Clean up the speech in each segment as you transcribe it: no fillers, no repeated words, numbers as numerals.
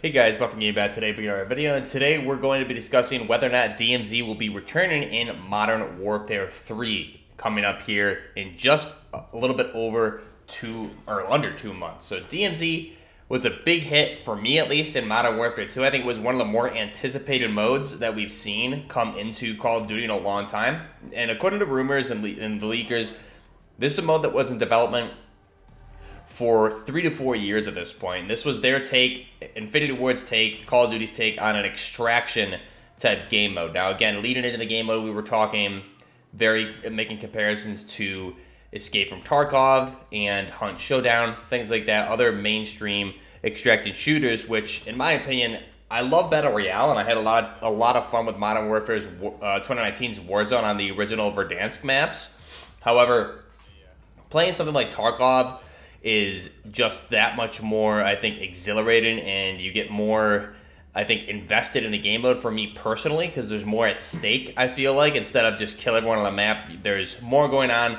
Hey guys, Buff from GameBat today, bringing our video, and today we're going to be discussing whether or not DMZ will be returning in Modern Warfare 3 coming up here in just a little bit over under 2 months. So DMZ was a big hit for me, at least in Modern Warfare 2. I think it was one of the more anticipated modes that we've seen come into Call of Duty in a long time. And according to rumors and the leakers, this is a mode that was in development for 3 to 4 years at this point. This was their take, Infinity Ward's take, Call of Duty's take on an extraction type game mode. Now again, leading into the game mode, we were talking making comparisons to Escape from Tarkov and Hunt Showdown, things like that, other mainstream extracted shooters, which in my opinion, I love Battle Royale, and I had a lot of fun with Modern Warfare's 2019's Warzone on the original Verdansk maps. However, playing something like Tarkov is just that much more, I think, exhilarating, and you get more, I think, invested in the game mode for me personally, because there's more at stake, I feel like. Instead of just kill everyone on the map, there's more going on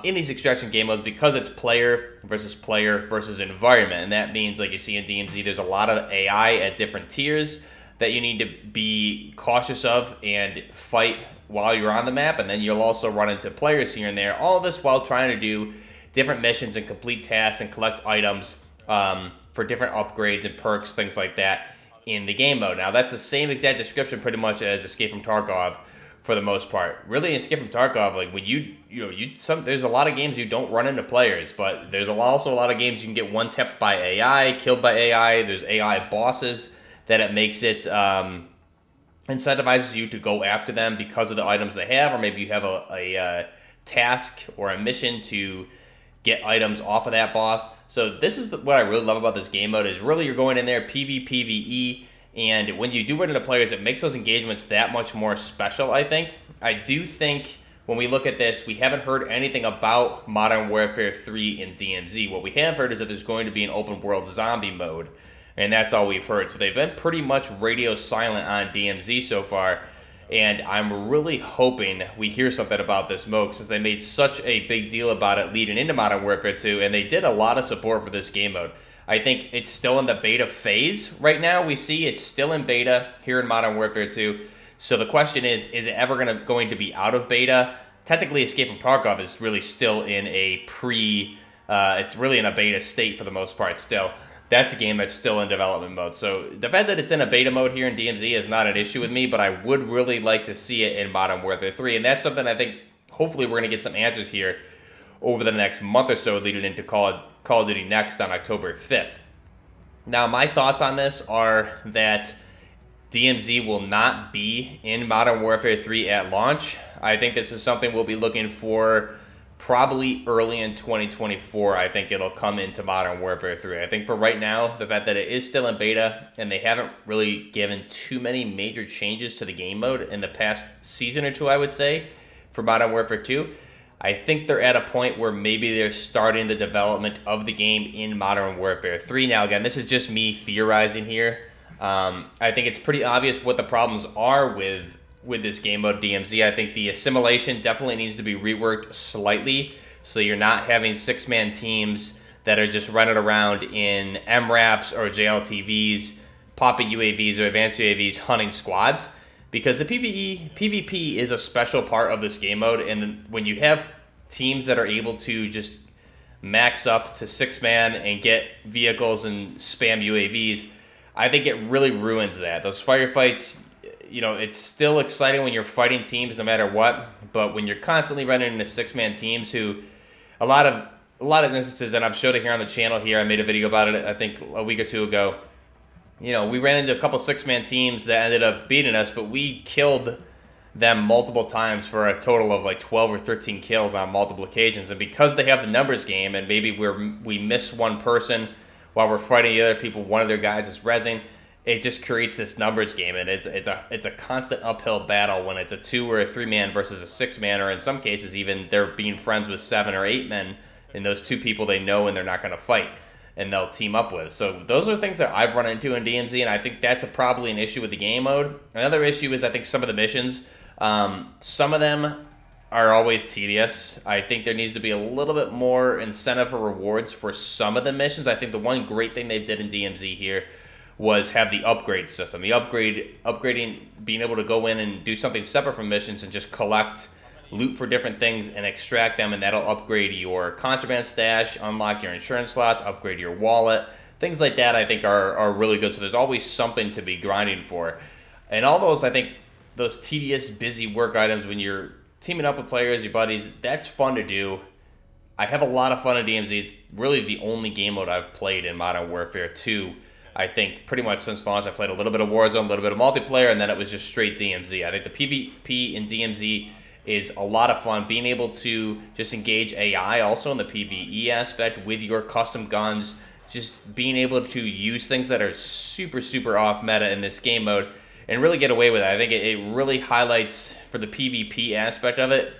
in these extraction game modes because it's player versus environment. And that means, like you see in DMZ, there's a lot of AI at different tiers that you need to be cautious of and fight while you're on the map. And then you'll also run into players here and there, all of this while trying to do different missions and complete tasks and collect items for different upgrades and perks, things like that in the game mode. Now, that's the same exact description pretty much as Escape from Tarkov for the most part. Really, Escape from Tarkov, like when there's a lot of games you don't run into players, but there's also a lot of games you can get one-tapped by AI, killed by AI. There's AI bosses that it makes it incentivizes you to go after them because of the items they have, or maybe you have a task or a mission to get items off of that boss. So this is what I really love about this game mode, is really you're going in there PvPvE, and when you do run into players, it makes those engagements that much more special, I think. I do think when we look at this, we haven't heard anything about Modern Warfare 3 in DMZ. What we have heard is that there's going to be an open world zombie mode, and that's all we've heard. So they've been pretty much radio silent on DMZ so far. And I'm really hoping we hear something about this mode, since they made such a big deal about it leading into Modern Warfare 2, and they did a lot of support for this game mode. I think it's still in the beta phase right now. We see it's still in beta here in Modern Warfare 2. So the question is it ever going to be out of beta? Technically, Escape from Tarkov is really still in a it's really in a beta state for the most part still. That's a game that's still in development mode. So the fact that it's in a beta mode here in DMZ is not an issue with me, but I would really like to see it in Modern Warfare 3. And that's something I think hopefully we're going to get some answers here over the next month or so leading into Call of Duty Next on October 5th. Now, my thoughts on this are that DMZ will not be in Modern Warfare 3 at launch. I think this is something we'll be looking for probably early in 2024. I think it'll come into Modern Warfare 3. I think for right now, the fact that it is still in beta and they haven't really given too many major changes to the game mode in the past season or two, I would say, for Modern Warfare 2, I think they're at a point where maybe they're starting the development of the game in Modern Warfare 3. Now, again, this is just me theorizing here. I think it's pretty obvious what the problems are with this game mode DMZ. I think the assimilation definitely needs to be reworked slightly, so you're not having six-man teams that are just running around in MRAPs or JLTVs, popping UAVs or advanced UAVs, hunting squads, because the PvP is a special part of this game mode, and when you have teams that are able to just max up to six-man and get vehicles and spam UAVs, I think it really ruins that. Those firefights, you know, it's still exciting when you're fighting teams no matter what, but when you're constantly running into six-man teams who, a lot of instances, and I've showed it here on the channel here, I made a video about it, I think, a week or two ago. You know, we ran into a couple six-man teams that ended up beating us, but we killed them multiple times for a total of like 12 or 13 kills on multiple occasions. And because they have the numbers game, and maybe we miss one person while we're fighting the other people, one of their guys is rezzing, it just creates this numbers game, and it's a constant uphill battle when it's a 2 or a 3-man versus a 6-man, or in some cases even they're being friends with 7 or 8 men, and those 2 people they know and they're not going to fight, and they'll team up with. So those are things that I've run into in DMZ, and I think that's probably an issue with the game mode. Another issue is I think some of the missions, some of them are always tedious. I think there needs to be a little bit more incentive or rewards for some of the missions. I think the one great thing they did in DMZ here was have the upgrade system. The upgrading, being able to go in and do something separate from missions and just collect loot for different things and extract them, and that'll upgrade your contraband stash, unlock your insurance slots, upgrade your wallet. Things like that I think are really good. So there's always something to be grinding for. And all those, I think, those tedious, busy work items when you're teaming up with players, your buddies, that's fun to do. I have a lot of fun in DMZ. It's really the only game mode I've played in Modern Warfare 2. I think pretty much since launch I played a little bit of Warzone, a little bit of multiplayer, and then it was just straight DMZ. I think the PvP in DMZ is a lot of fun. Being able to just engage AI also in the PvE aspect with your custom guns, just being able to use things that are super, super off meta in this game mode and really get away with it. I think it really highlights for the PvP aspect of it.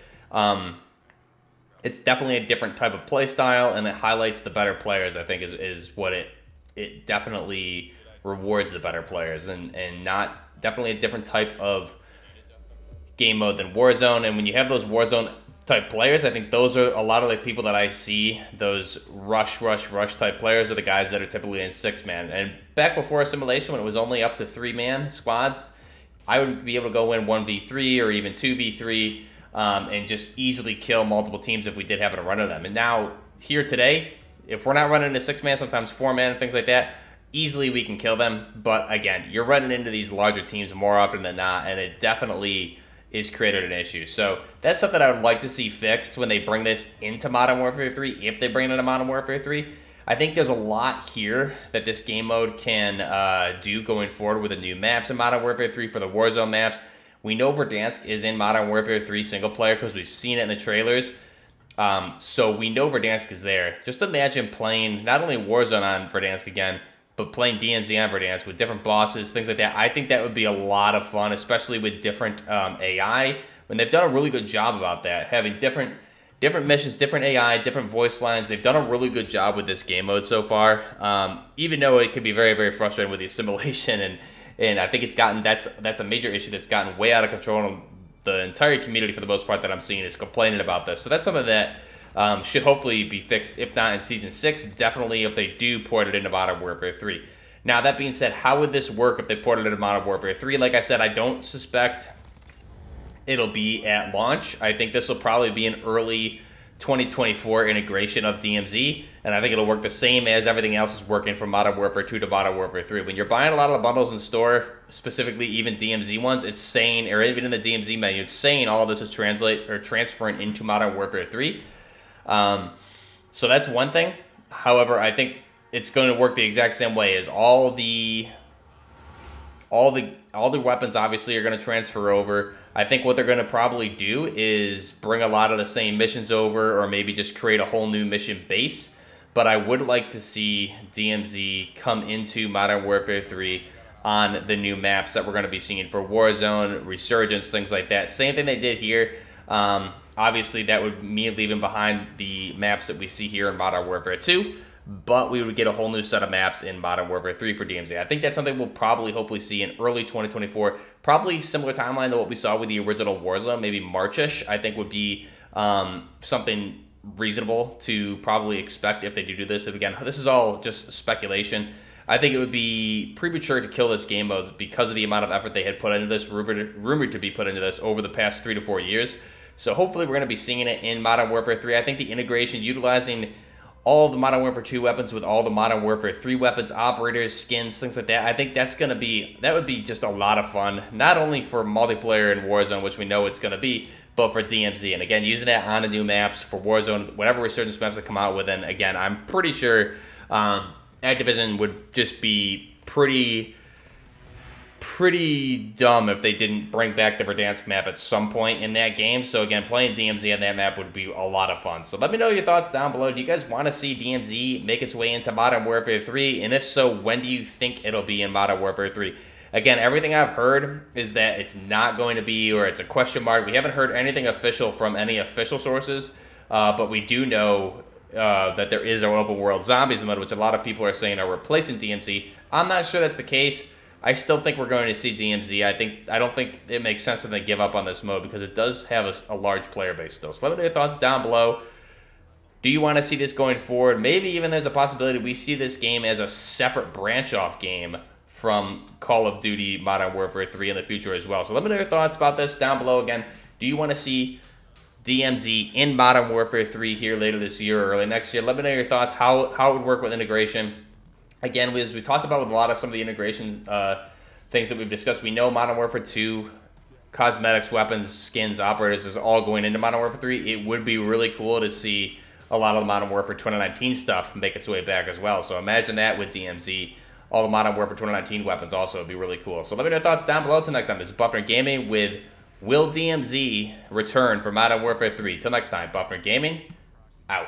It's definitely a different type of play style, and it highlights the better players, I think, is what it definitely rewards the better players, and not definitely a different type of game mode than Warzone. And when you have those Warzone type players, I think those are a lot of the people that I see, those rush type players are the guys that are typically in 6-man. And back before Assimilation, when it was only up to 3-man squads, I would be able to go in 1v3 or even 2v3 and just easily kill multiple teams if we did happen to run into them. And now, here today, if we're not running into 6-man, sometimes 4-man, and things like that, easily we can kill them. But again, you're running into these larger teams more often than not, and it definitely is created an issue. So that's something I would like to see fixed when they bring this into Modern Warfare 3, if they bring it into Modern Warfare 3. I think there's a lot here that this game mode can do going forward with the new maps in Modern Warfare 3 for the Warzone maps. We know Verdansk is in Modern Warfare 3 single player because we've seen it in the trailers. So we know Verdansk is there. Just imagine playing not only Warzone on Verdansk again, but playing DMZ on Verdansk with different bosses, things like that. I think that would be a lot of fun, especially with different AI. When they've done a really good job about that, having different missions, different AI, different voice lines. They've done a really good job with this game mode so far. Even though it can be very, very frustrating with the assimilation, and I think it's gotten that's a major issue that's gotten way out of control. And the entire community, for the most part, that I'm seeing is complaining about this. So that's something that should hopefully be fixed, if not in Season 6, definitely if they do port it into Modern Warfare 3. Now, that being said, how would this work if they ported it into Modern Warfare 3? Like I said, I don't suspect it'll be at launch. I think this will probably be an early 2024 integration of DMZ, and I think it'll work the same as everything else is working from Modern Warfare 2 to Modern Warfare 3. When you're buying a lot of the bundles in store, specifically even DMZ ones, it's saying, or even in the DMZ menu, it's saying all of this is transferring into Modern Warfare 3. So that's one thing. However, I think it's going to work the exact same way as all the weapons obviously are going to transfer over. I think what they're going to probably do is bring a lot of the same missions over, or maybe just create a whole new mission base. But I would like to see DMZ come into Modern Warfare 3 on the new maps that we're going to be seeing for Warzone, Resurgence, things like that. Same thing they did here. Obviously, that would mean leaving behind the maps that we see here in Modern Warfare 2, but we would get a whole new set of maps in Modern Warfare 3 for DMZ. I think that's something we'll probably hopefully see in early 2024. Probably similar timeline to what we saw with the original Warzone, maybe March-ish, I think would be something reasonable to probably expect if they do this. And again, this is all just speculation. I think it would be premature to kill this game mode because of the amount of effort they had put into this, rumored to be put into this over the past 3 to 4 years. So hopefully we're going to be seeing it in Modern Warfare 3. I think the integration, utilizing all of the Modern Warfare 2 weapons with all the Modern Warfare 3 weapons, operators, skins, things like that, I think that would be just a lot of fun, not only for multiplayer and Warzone, which we know it's going to be, but for DMZ. And again, using that on the new maps for Warzone, whatever Resurgence maps that come out with, and again, I'm pretty sure Activision would just be pretty dumb if they didn't bring back the Verdansk map at some point in that game. So again, playing DMZ on that map would be a lot of fun. So let me know your thoughts down below. Do you guys want to see DMZ make its way into Modern Warfare 3? And if so, when do you think it'll be in Modern Warfare 3? Again, everything I've heard is that it's not going to be, or it's a question mark. We haven't heard anything official from any official sources, but we do know that there is an open world zombies mode, which a lot of people are saying are replacing DMZ. I'm not sure that's the case. I still think we're going to see DMZ. I don't think it makes sense for them to give up on this mode because it does have a large player base still. So let me know your thoughts down below. Do you want to see this going forward? Maybe even there's a possibility we see this game as a separate branch-off game from Call of Duty Modern Warfare 3 in the future as well. So let me know your thoughts about this down below. Again, do you want to see DMZ in Modern Warfare 3 here later this year or early next year? Let me know your thoughts, how it would work with integration. Again, as we talked about with a lot of some of the integration things that we've discussed, we know Modern Warfare 2, cosmetics, weapons, skins, operators is all going into Modern Warfare 3. It would be really cool to see a lot of the Modern Warfare 2019 stuff make its way back as well. So imagine that with DMZ. All the Modern Warfare 2019 weapons also would be really cool. So let me know your thoughts down below. Till next time, this is Buffner Gaming with Will DMZ return for Modern Warfare 3. Till next time, Buffner Gaming, out.